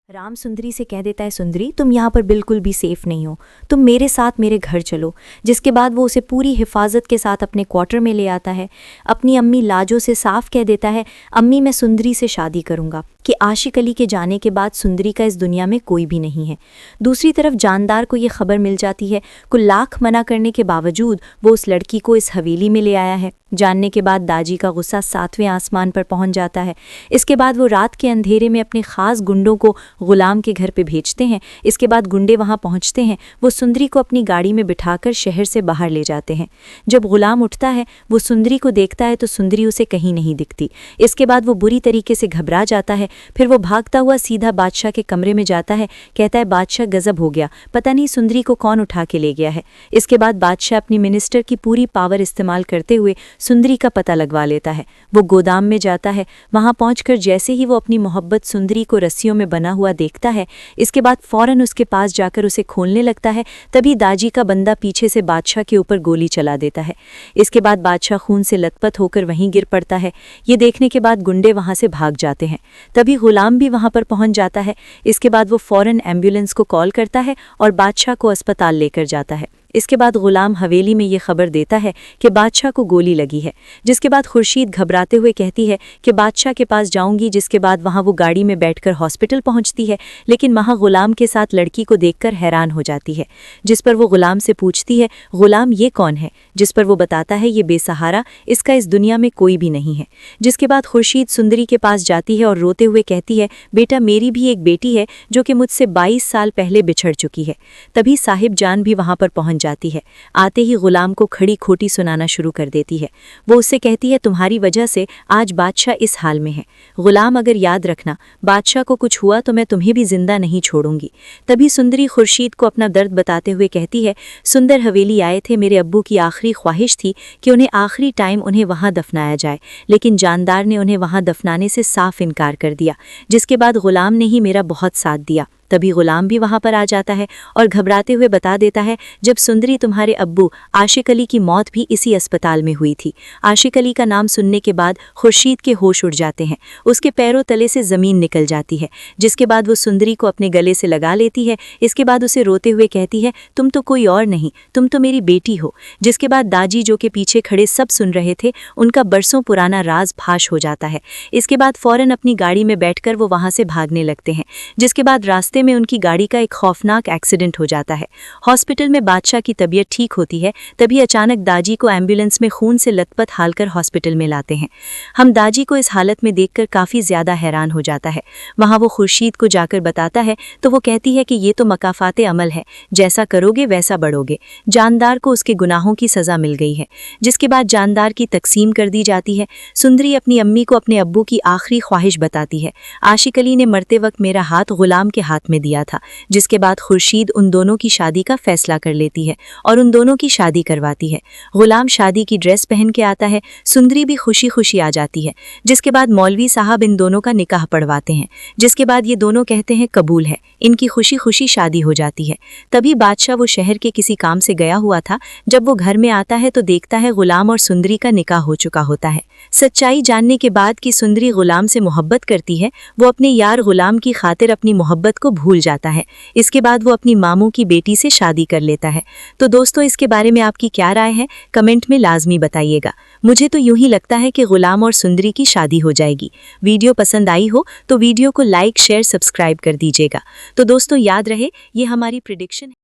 राम सुंदरी से कह देता है, सुंदरी तुम यहाँ पर बिल्कुल भी सेफ नहीं हो, तुम मेरे साथ मेरे घर चलो। जिसके बाद वो उसे पूरी हिफाजत के साथ अपने क्वार्टर में ले आता है। अपनी अम्मी लाजो से साफ कह देता है, अम्मी मैं सुंदरी से शादी करूँगा, कि आशिक अली के जाने के बाद सुंदरी का इस दुनिया में कोई भी नहीं है। दूसरी तरफ जानदार को ये खबर मिल जाती है। कुल लाख मना करने के बावजूद वो उस लड़की को इस हवेली में ले आया है। जानने के बाद दाजी का गुस्सा 7वें आसमान पर पहुंच जाता है। इसके बाद वो रात के अंधेरे में अपने खास गुंडों को गुलाम के घर पे भेजते हैं। इसके बाद गुंडे वहां पहुंचते हैं। वो सुंदरी को अपनी गाड़ी में बिठाकर शहर से बाहर ले जाते हैं। जब गुलाम उठता है वो सुंदरी को देखता है तो सुंदरी उसे कहीं नहीं दिखती। इसके बाद वो बुरी तरीके से घबरा जाता है। फिर वो भागता हुआ सीधा बादशाह के कमरे में जाता है। कहता है, बादशाह गजब हो गया, पता नहीं सुंदरी को कौन उठा के ले गया है। इसके बाद बादशाह अपनी मिनिस्टर की पूरी पावर इस्तेमाल करते हुए सुंदरी का पता लगवा लेता है। वो गोदाम में जाता है। वहां पहुंचकर जैसे ही वो अपनी मोहब्बत सुंदरी को रस्सियों में बना हुआ देखता है, इसके बाद फौरन उसके पास जाकर उसे खोलने लगता है। तभी दाजी का बंदा पीछे से बादशाह के ऊपर गोली चला देता है। इसके बाद बादशाह खून से लथपथ होकर वहीं गिर पड़ता है। ये देखने के बाद गुंडे वहां से भाग जाते हैं। तभी गुलाम भी वहां पर पहुंच जाता है। इसके बाद वो फौरन एम्बुलेंस को कॉल करता है और बादशाह को अस्पताल लेकर जाता है। इसके बाद गुलाम हवेली में ये खबर देता है कि बादशाह को गोली लगी है। जिसके बाद खुर्शीद घबराते हुए कहती है कि बादशाह के पास जाऊंगी। जिसके बाद वहां वो गाड़ी में बैठकर हॉस्पिटल पहुंचती है, लेकिन वहां गुलाम के साथ लड़की को देखकर हैरान हो जाती है। जिस पर वो गुलाम से पूछती है, गुलाम ये कौन है? जिस पर वो बताता है, ये बेसहारा, इसका इस दुनिया में कोई भी नहीं है। जिसके बाद खुर्शीद सुंदरी के पास जाती है और रोते हुए कहती है, बेटा मेरी भी एक बेटी है जो कि मुझसे 22 साल पहले बिछड़ चुकी है। तभी साहिब जान भी वहां पर पहुंच जाती है। आते ही गुलाम को खड़ी खोटी सुनाना शुरू कर देती है। वो उससे कहती है, तुम्हारी वजह से आज बादशाह इस हाल में है। गुलाम अगर याद रखना, बादशाह को कुछ हुआ तो मैं तुम्हें भी जिंदा नहीं छोड़ूंगी। तभी सुंदरी खुर्शीद को अपना दर्द बताते हुए कहती है, सुंदर हवेली आए थे, मेरे अब्बू की आखिरी ख्वाहिश थी कि उन्हें आखिरी टाइम उन्हें वहां दफनाया जाए, लेकिन जानदार ने उन्हें वहां दफनाने से साफ इनकार कर दिया। जिसके बाद गुलाम ने ही मेरा बहुत साथ दिया। तभी गुलाम भी वहां पर आ जाता है और घबराते हुए बता देता है, जब सुंदरी तुम्हारे अब्बू आशिक अली की मौत भी इसी अस्पताल में हुई थी। आशिक अली का नाम सुनने के बाद खुर्शीद के होश उड़ जाते हैं। उसके पैरों तले से ज़मीन निकल जाती है। जिसके बाद वो सुंदरी को अपने गले से लगा लेती है। इसके बाद उसे रोते हुए कहती है, तुम तो कोई और नहीं, तुम तो मेरी बेटी हो। जिसके बाद दाजी जो के पीछे खड़े सब सुन रहे थे, उनका बरसों पुराना राज फाश हो जाता है। इसके बाद फौरन अपनी गाड़ी में बैठकर वो वहां से भागने लगते हैं। जिसके बाद रास्ते में उनकी गाड़ी का एक खौफनाक एक्सीडेंट हो जाता है। हॉस्पिटल में बादशाह की तबीयत ठीक होती है। तभी अचानक दाजी को एम्बुलेंस में खून से लथपथ हालकर हॉस्पिटल में लाते हैं। हम दाजी को इस हालत में देखकर काफ़ी ज़्यादा हैरान हो जाता है। वहाँ वो खुर्शीद को जाकर बताता है तो वो कहती है कि ये तो मकाफाते अमल है, जैसा करोगे वैसा बढ़ोगे। जानदार को उसके गुनाहों की सज़ा मिल गई है। जिसके बाद जानदार की तकसीम कर दी जाती है। सुंदरी अपनी अम्मी को अपने अब्बू की आखिरी ख्वाहिश बताती है। आशिक अली ने मरते वक्त मेरा हाथ गुलाम के हाथ में दिया था। जिसके बाद खुर्शीद उन दोनों की शादी का फैसला कर लेती है और उन दोनों की शादी करवाती है। गुलाम शादी की ड्रेस पहन के आता है। सुंदरी भी खुशी खुशी आ जाती है। जिसके बाद मौलवी साहब इन दोनों का निकाह पढ़वाते हैं। जिसके बाद ये दोनों कहते हैं कबूल है। इनकी खुशी खुशी शादी हो जाती है। तभी बादशाह वो शहर के किसी काम से गया हुआ था। जब वो घर में आता है तो देखता है गुलाम और सुंदरी का निकाह हो चुका होता है। सच्चाई जानने के बाद कि सुंदरी गुलाम से मोहब्बत करती है, वो अपने यार गुलाम की खातिर अपनी मोहब्बत को भूल जाता है। इसके बाद वो अपनी मामू की बेटी से शादी कर लेता है। तो दोस्तों, इसके बारे में आपकी क्या राय है, कमेंट में लाजमी बताइएगा। मुझे तो यूं ही लगता है कि गुलाम और सुंदरी की शादी हो जाएगी। वीडियो पसंद आई हो तो वीडियो को लाइक शेयर सब्सक्राइब कर दीजिएगा। तो दोस्तों याद रहे, ये हमारी प्रिडिक्शन है।